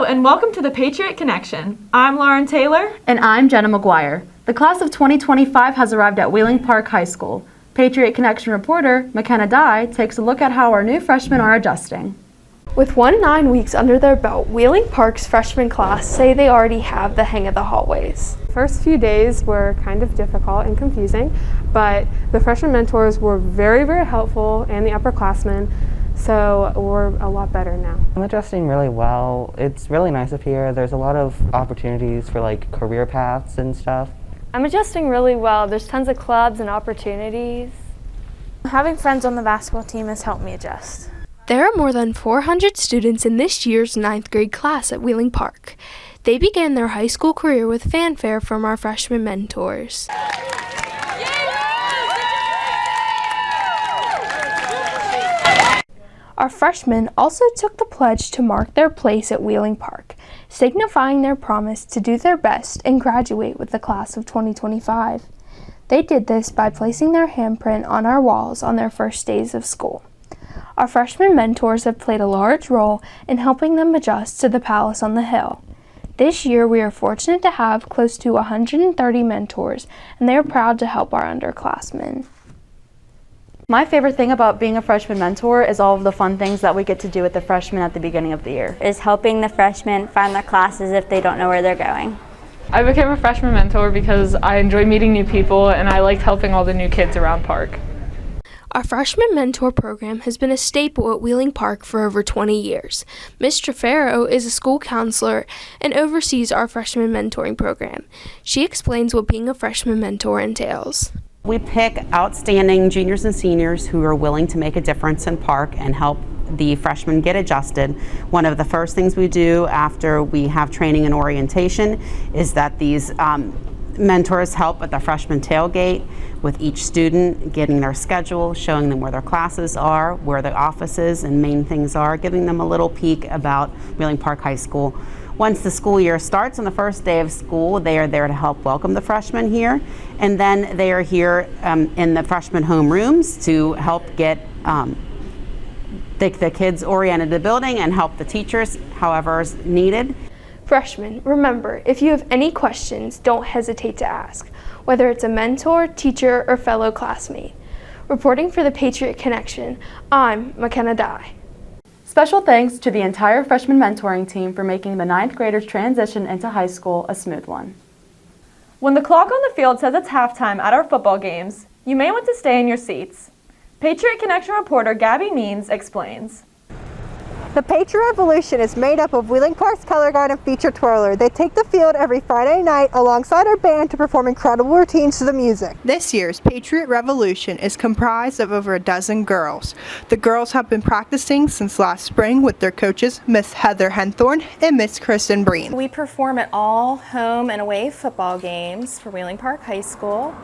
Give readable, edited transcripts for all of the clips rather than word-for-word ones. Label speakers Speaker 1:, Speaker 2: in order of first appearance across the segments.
Speaker 1: and welcome to the Patriot Connection. I'm Lauren Taylor.
Speaker 2: And I'm Jenna McGuire. The class of 2025 has arrived at Wheeling Park High School. Patriot Connection reporter McKenna Dye takes a look at how our new freshmen are adjusting.
Speaker 3: With 9 weeks under their belt, Wheeling Park's freshman class say they already have the hang of the hallways.
Speaker 4: First few days were kind of difficult and confusing, but the freshman mentors were very, very helpful, and the upperclassmen, so we're a lot better now.
Speaker 5: I'm adjusting really well. It's really nice up here. There's a lot of opportunities for like career paths and stuff.
Speaker 6: I'm adjusting really well. There's tons of clubs and opportunities.
Speaker 7: Having friends on the basketball team has helped me adjust.
Speaker 3: There are more than 400 students in this year's 9th grade class at Wheeling Park. They began their high school career with fanfare from our freshman mentors. Our freshmen also took the pledge to mark their place at Wheeling Park, signifying their promise to do their best and graduate with the class of 2025. They did this by placing their handprint on our walls on their first days of school. Our freshman mentors have played a large role in helping them adjust to the Palace on the Hill. This year, we are fortunate to have close to 130 mentors, and they are proud to help our underclassmen.
Speaker 2: My favorite thing about being a freshman mentor is all of the fun things that we get to do with the freshmen at the beginning of the year.
Speaker 6: Is helping the freshmen find their classes if they don't know where they're going.
Speaker 8: I became a freshman mentor because I enjoy meeting new people and I liked helping all the new kids around Park.
Speaker 3: Our freshman mentor program has been a staple at Wheeling Park for over 20 years. Ms. Trefero is a school counselor and oversees our freshman mentoring program. She explains what being a freshman mentor entails.
Speaker 9: We pick outstanding juniors and seniors who are willing to make a difference in Park and help the freshmen get adjusted. One of the first things we do after we have training and orientation is that these mentors help at the freshman tailgate with each student, getting their schedule, showing them where their classes are, where the offices and main things are, giving them a little peek about Wheeling Park High School. Once the school year starts on the first day of school, they are there to help welcome the freshmen here, and then they are here in the freshman homerooms to help get the kids oriented to the building and help the teachers however is needed.
Speaker 3: Freshmen, remember, if you have any questions, don't hesitate to ask, whether it's a mentor, teacher, or fellow classmate. Reporting for the Patriot Connection, I'm McKenna Dye.
Speaker 2: Special thanks to the entire freshman mentoring team for making the 9th graders' transition into high school a smooth one.
Speaker 1: When the clock on the field says it's halftime at our football games, you may want to stay in your seats. Patriot Connection reporter Gabby Means explains.
Speaker 10: The Patriot Revolution is made up of Wheeling Park's Color Guard and Feature Twirler. They take the field every Friday night alongside our band to perform incredible routines to the music.
Speaker 11: This year's Patriot Revolution is comprised of over a dozen girls. The girls have been practicing since last spring with their coaches, Miss Heather Henthorn and Miss Kristen Breen.
Speaker 7: We perform at all home and away football games for Wheeling Park High School.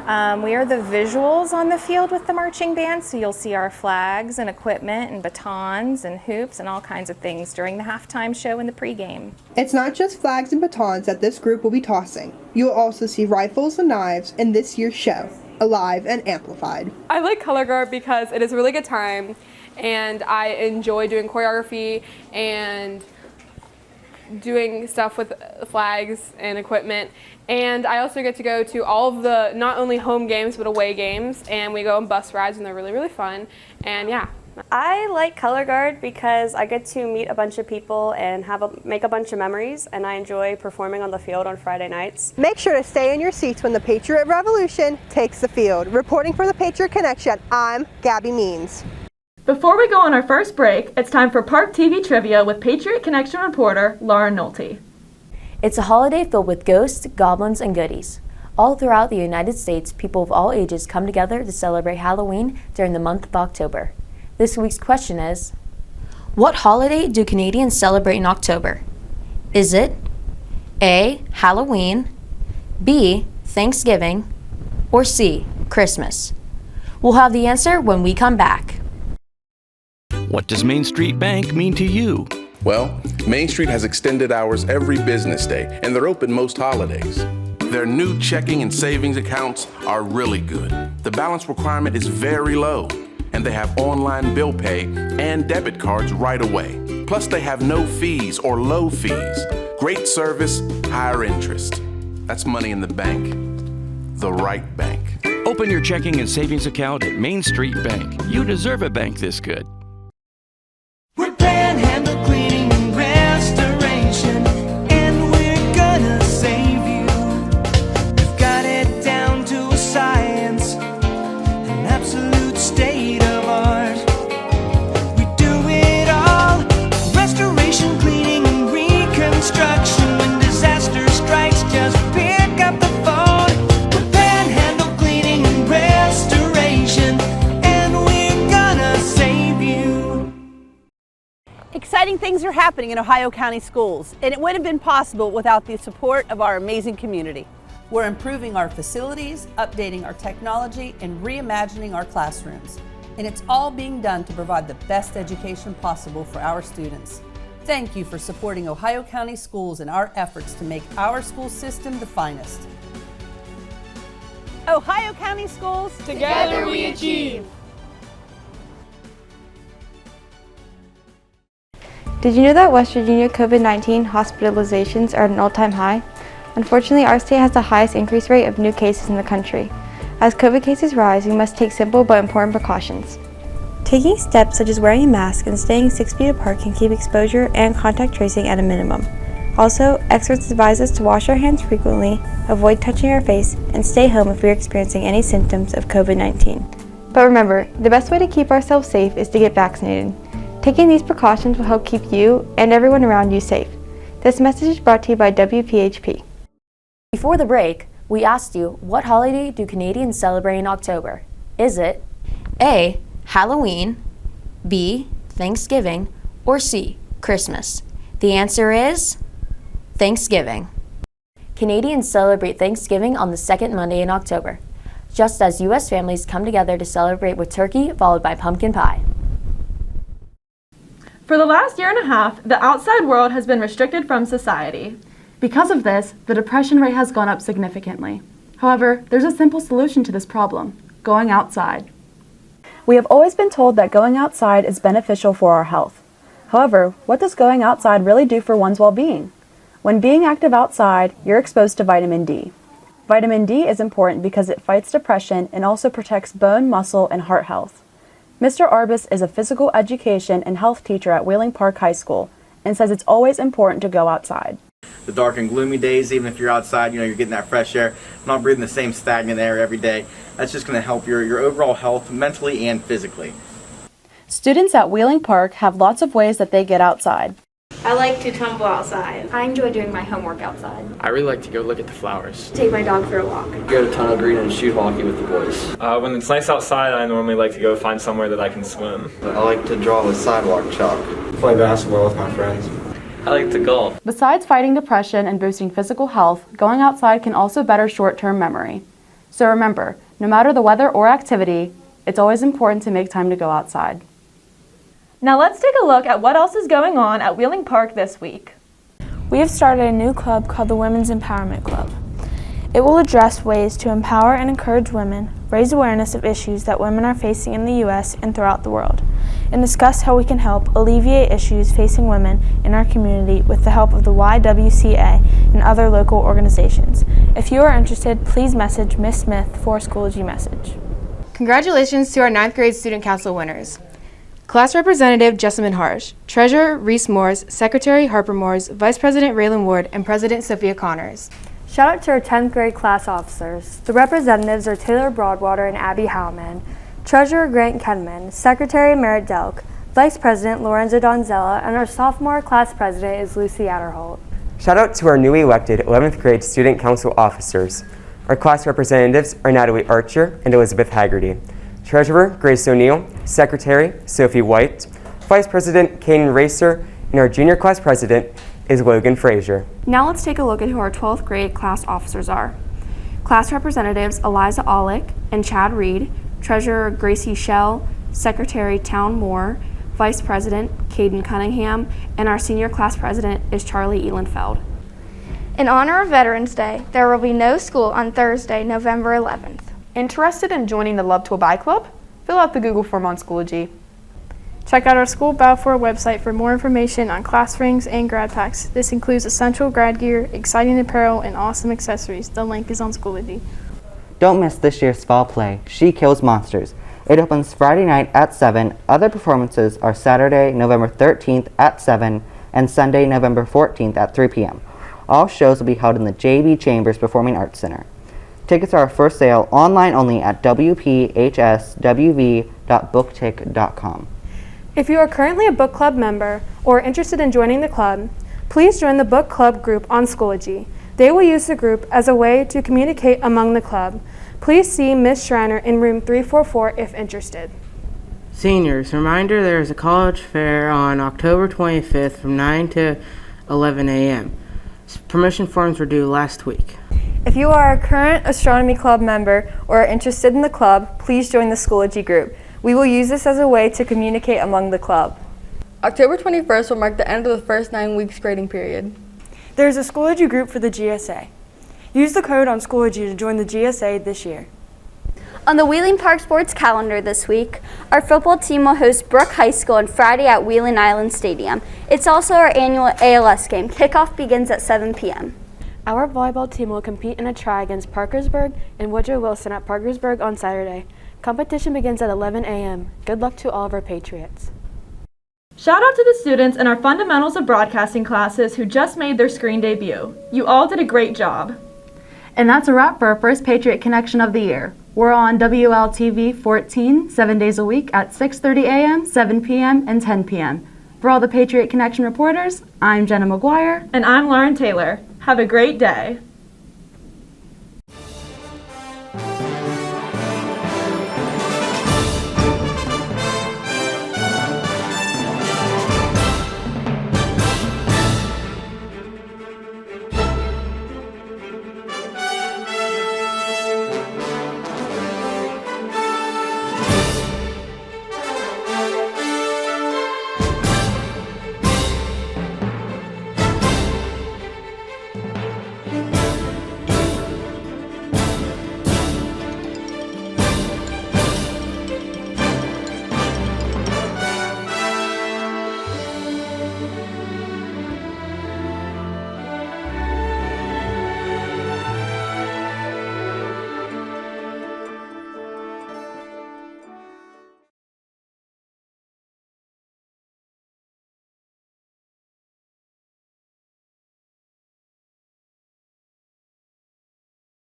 Speaker 7: We are the visuals on the field with the marching band, so you'll see our flags and equipment and batons and hoops and all kinds of things during the halftime show and the pregame.
Speaker 11: It's not just flags and batons that this group will be tossing. You'll also see rifles and knives in this year's show, alive and amplified.
Speaker 4: I like Color Guard because it is a really good time, and I enjoy doing choreography and doing stuff with flags and equipment, and I also get to go to all of the not only home games but away games, and we go on bus rides and they're really, really fun. And yeah,
Speaker 6: I like Color Guard because I get to meet a bunch of people and make a bunch of memories, and I enjoy performing on the field on Friday nights.
Speaker 10: Make sure to stay in your seats when the Patriot Revolution takes the field. Reporting for the Patriot Connection, I'm Gabby Means.
Speaker 1: Before we go on our first break, it's time for Park TV Trivia with Patriot Connection reporter Lauren Nolte.
Speaker 12: It's a holiday filled with ghosts, goblins, and goodies. All throughout the United States, people of all ages come together to celebrate Halloween during the month of October. This week's question is, what holiday do Canadians celebrate in October? Is it A, Halloween, B, Thanksgiving, or C, Christmas? We'll have the answer when we come back.
Speaker 13: What does Main Street Bank mean to you?
Speaker 14: Well, Main Street has extended hours every business day, and they're open most holidays. Their new checking and savings accounts are really good. The balance requirement is very low, and they have online bill pay and debit cards right away. Plus, they have no fees or low fees. Great service, higher interest. That's money in the bank. The right bank.
Speaker 13: Open your checking and savings account at Main Street Bank. You deserve a bank this good.
Speaker 15: We're Panhandle Cleaning and Restoration, and we're gonna save you. We've got it down to a science, an absolute state of art. We do it all, restoration, cleaning, and reconstruction. When disaster strikes, just pick up the phone. We're Panhandle Cleaning and Restoration, and we're gonna save you.
Speaker 16: Exciting things are happening in Ohio County schools, and it wouldn't have been possible without the support of our amazing community.
Speaker 17: We're improving our facilities, updating our technology, and reimagining our classrooms. And it's all being done to provide the best education possible for our students. Thank you for supporting Ohio County schools in our efforts to make our school system the finest.
Speaker 16: Ohio County schools,
Speaker 15: Together we achieve.
Speaker 18: Did you know that West Virginia COVID-19 hospitalizations are at an all-time high? Unfortunately, our state has the highest increase rate of new cases in the country. As COVID cases rise, we must take simple but important precautions. Taking steps such as wearing a mask and staying 6 feet apart can keep exposure and contact tracing at a minimum. Also, experts advise us to wash our hands frequently, avoid touching our face, and stay home if we are experiencing any symptoms of COVID-19. But remember, the best way to keep ourselves safe is to get vaccinated. Taking these precautions will help keep you and everyone around you safe. This message is brought to you by WPHP.
Speaker 12: Before the break, we asked you, what holiday do Canadians celebrate in October? Is it A, Halloween, B, Thanksgiving, or C, Christmas? The answer is Thanksgiving. Canadians celebrate Thanksgiving on the second Monday in October, just as U.S. families come together to celebrate with turkey followed by pumpkin pie.
Speaker 1: For the last year and a half, the outside world has been restricted from society.
Speaker 2: Because of this, the depression rate has gone up significantly. However, there's a simple solution to this problem: going outside. We have always been told that going outside is beneficial for our health. However, what does going outside really do for one's well-being? When being active outside, you're exposed to vitamin D. Vitamin D is important because it fights depression and also protects bone, muscle, and heart health. Mr. Arbus is a physical education and health teacher at Wheeling Park High School and says it's always important to go outside.
Speaker 19: The dark and gloomy days, even if you're outside, you're getting that fresh air, not breathing the same stagnant air every day. That's just going to help your overall health mentally and physically.
Speaker 2: Students at Wheeling Park have lots of ways that they get outside.
Speaker 20: I like to tumble outside. I enjoy doing my homework outside.
Speaker 21: I really like to go look at the flowers.
Speaker 20: Take my dog for a walk.
Speaker 21: Go to Tunnel Green and shoot hockey with the boys.
Speaker 22: When it's nice outside, I normally like to go find somewhere that I can swim.
Speaker 23: I like to draw with sidewalk chalk.
Speaker 24: Play basketball with my friends.
Speaker 21: I like to golf.
Speaker 2: Besides fighting depression and boosting physical health, going outside can also better short-term memory. So remember, no matter the weather or activity, it's always important to make time to go outside.
Speaker 1: Now let's take a look at what else is going on at Wheeling Park this week.
Speaker 3: We have started a new club called the Women's Empowerment Club. It will address ways to empower and encourage women, raise awareness of issues that women are facing in the U.S. and throughout the world, and discuss how we can help alleviate issues facing women in our community with the help of the YWCA and other local organizations. If you are interested, please message Ms. Smith for a Schoology message.
Speaker 25: Congratulations to our 9th grade Student Council winners. Class Representative Jessamine Harsh, Treasurer Reese Moores, Secretary Harper Moores, Vice President Raylan Ward, and President Sophia Connors.
Speaker 26: Shout out to our 10th grade class officers. The representatives are Taylor Broadwater and Abby Howman, Treasurer Grant Kenman, Secretary Merritt Delk, Vice President Lorenzo Donzella, and our sophomore class president is Lucy Adderholt.
Speaker 27: Shout out to our newly elected 11th grade Student Council officers. Our class representatives are Natalie Archer and Elizabeth Haggerty. Treasurer Grace O'Neill, Secretary Sophie White, Vice President Caden Racer, and our junior class president is Logan Frazier.
Speaker 28: Now let's take a look at who our 12th grade class officers are. Class representatives Eliza Aulick and Chad Reed, Treasurer Gracie Shell, Secretary Town Moore, Vice President Caden Cunningham, and our senior class president is Charlie Elenfeld.
Speaker 29: In honor of Veterans Day, there will be no school on Thursday, November 11th.
Speaker 30: Interested in joining the Love to Buy Club? Fill out the Google form on Schoology.
Speaker 3: Check out our School Balfour website for more information on class rings and grad packs. This includes essential grad gear, exciting apparel, and awesome accessories. The link is on Schoology.
Speaker 4: Don't miss this year's fall play, She Kills Monsters. It opens Friday night at 7. Other performances are Saturday, November 13th at 7 and Sunday, November 14th at 3 p.m. All shows will be held in the J.B. Chambers Performing Arts Center. Tickets are for sale online only at WPHSWV.booktick.com.
Speaker 26: If you are currently a book club member or interested in joining the club, please join the book club group on Schoology. They will use the group as a way to communicate among the club. Please see Ms. Schreiner in room 344 if interested.
Speaker 5: Seniors, reminder there is a college fair on October 25th from 9 to 11 a.m. Permission forms were due last week.
Speaker 1: If you are a current astronomy club member or are interested in the club, please join the Schoology group. We will use this as a way to communicate among the club.
Speaker 6: October 21st will mark the end of the first 9 weeks grading period.
Speaker 26: There is a Schoology group for the GSA. Use the code on Schoology to join the GSA this year.
Speaker 29: On the Wheeling Park sports calendar this week, our football team will host Brooke High School on Friday at Wheeling Island Stadium. It's also our annual ALS game. Kickoff begins at 7 p.m.
Speaker 28: Our volleyball team will compete in a try against Parkersburg and Woodrow Wilson at Parkersburg on Saturday. Competition begins at 11 a.m. Good luck to all of our Patriots.
Speaker 1: Shout out to the students in our Fundamentals of Broadcasting classes who just made their screen debut. You all did a great job.
Speaker 2: And that's a wrap for our first Patriot Connection of the year. We're on WLTV 14, 7 days a week at 6:30 a.m., 7 p.m., and 10 p.m. For all the Patriot Connection reporters, I'm Jenna McGuire.
Speaker 1: And I'm Lauren Taylor. Have a great day.